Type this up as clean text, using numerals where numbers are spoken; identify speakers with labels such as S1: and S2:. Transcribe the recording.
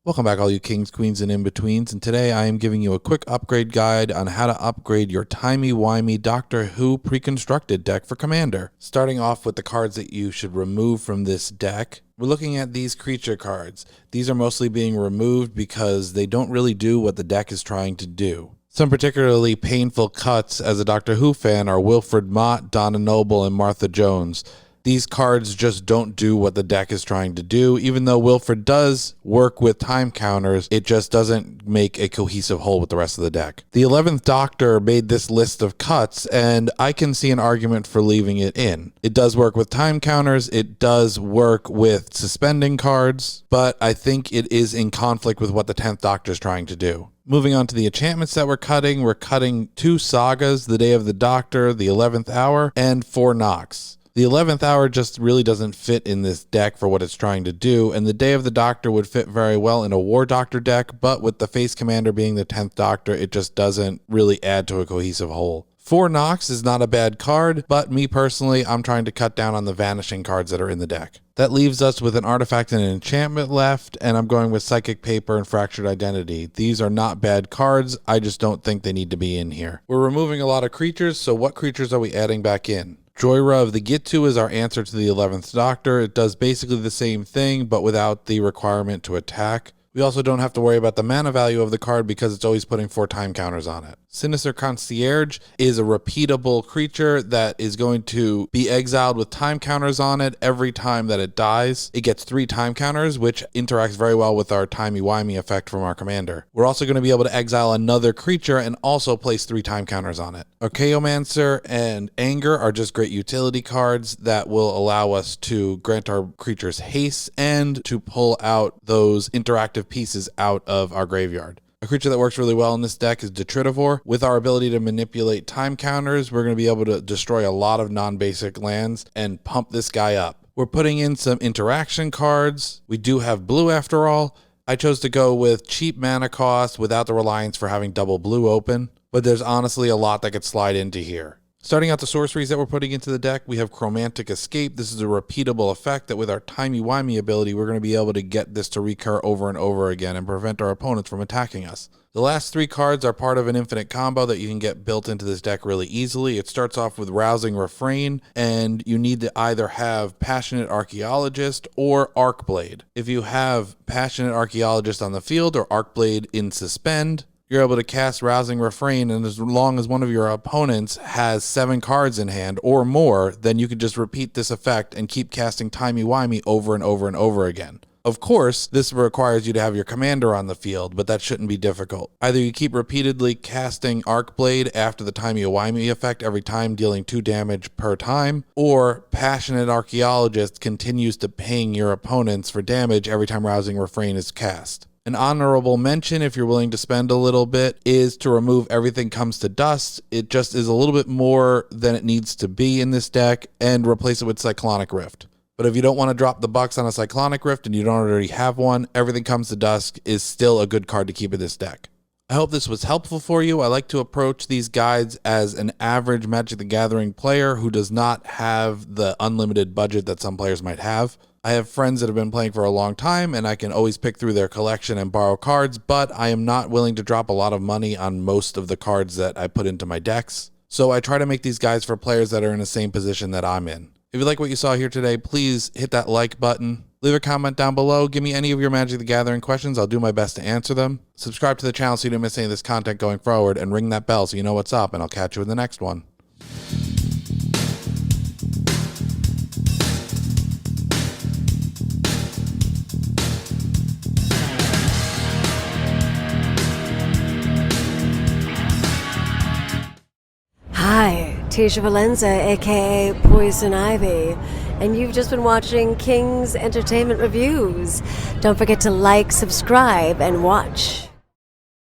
S1: Welcome back all you kings, queens, and in-betweens, and today I am giving you a quick upgrade guide on how to upgrade your Timey-Wimey Doctor Who pre-constructed deck for Commander. Starting off with the cards that you should remove from this deck, we're looking at these creature cards. These are mostly being removed because they don't really do what the deck is trying to do. Some particularly painful cuts as a Doctor Who fan are Wilfred Mott, Donna Noble, and Martha Jones. These cards just don't do what the deck is trying to do. Even though Wilfred does work with time counters, it just doesn't make a cohesive whole with the rest of the deck. The 11th Doctor made this list of cuts, and I can see an argument for leaving it in. It does work with time counters, it does work with suspending cards, but I think it is in conflict with what the 10th Doctor is trying to do. Moving on to the enchantments that we're cutting 2 Sagas, the Day of the Doctor, the 11th Hour, and 4 Nox. The 11th Hour just really doesn't fit in this deck for what it's trying to do, and the Day of the Doctor would fit very well in a War Doctor deck, but with the face commander being the 10th Doctor, it just doesn't really add to a cohesive whole. 4 Nox is not a bad card, but me personally, I'm trying to cut down on the vanishing cards that are in the deck. That leaves us with an artifact and an enchantment left, and I'm going with Psychic Paper and Fractured Identity. These are not bad cards, I just don't think they need to be in here. We're removing a lot of creatures, so what creatures are we adding back in? Joyra of the Gitu is our answer to the 11th Doctor. It does basically the same thing, but without the requirement to attack. We also don't have to worry about the mana value of the card because it's always putting 4 time counters on it. Sinister Concierge is a repeatable creature that is going to be exiled with time counters on it every time that it dies. It gets 3 time counters, which interacts very well with our Timey-Wimey effect from our commander. We're also going to be able to exile another creature and also place 3 time counters on it. Archaeomancer and Anger are just great utility cards that will allow us to grant our creatures haste and to pull out those interactive pieces out of our graveyard. A creature that works really well in this deck is Detritivore. With our ability to manipulate time counters, we're going to be able to destroy a lot of non-basic lands and pump this guy up. We're putting in some interaction cards. We do have blue after all. I chose to go with cheap mana cost without the reliance for having double blue open, but there's honestly a lot that could slide into here. Starting out the sorceries that we're putting into the deck, we have Chromantic Escape. This is a repeatable effect that with our Timey-Wimey ability, we're going to be able to get this to recur over and over again and prevent our opponents from attacking us. The last 3 cards are part of an infinite combo that you can get built into this deck really easily. It starts off with Rousing Refrain, and you need to either have Passionate Archaeologist or Arcblade. If you have Passionate Archaeologist on the field or Arcblade in suspend, you're able to cast Rousing Refrain, and as long as one of your opponents has 7 cards in hand or more, then you can just repeat this effect and keep casting Timey-Wimey over and over and over again. Of course, this requires you to have your commander on the field, but that shouldn't be difficult. Either you keep repeatedly casting Arcblade after the Timey-Wimey effect every time, dealing 2 damage per time, or Passionate Archaeologist continues to ping your opponents for damage every time Rousing Refrain is cast. An honorable mention, if you're willing to spend a little bit, is to remove Everything Comes to Dust. It just is a little bit more than it needs to be in this deck, and replace it with Cyclonic Rift. But if you don't want to drop the bucks on a Cyclonic Rift and you don't already have one, Everything Comes to Dust is still a good card to keep in this deck. I hope this was helpful for you. I like to approach these guides as an average Magic the Gathering player who does not have the unlimited budget that some players might have. I have friends that have been playing for a long time, and I can always pick through their collection and borrow cards, but I am not willing to drop a lot of money on most of the cards that I put into my decks. So I try to make these guides for players that are in the same position that I'm in. If you like what you saw here today, please hit that like button. Leave a comment down below. Give me any of your Magic the Gathering questions. I'll do my best to answer them. Subscribe to the channel so you don't miss any of this content going forward, and ring that bell so you know what's up, and I'll catch you in the next one.
S2: Hi, Tisha Valenza, aka Poison Ivy, and you've just been watching King's Entertainment Reviews. Don't forget to like, subscribe, and watch.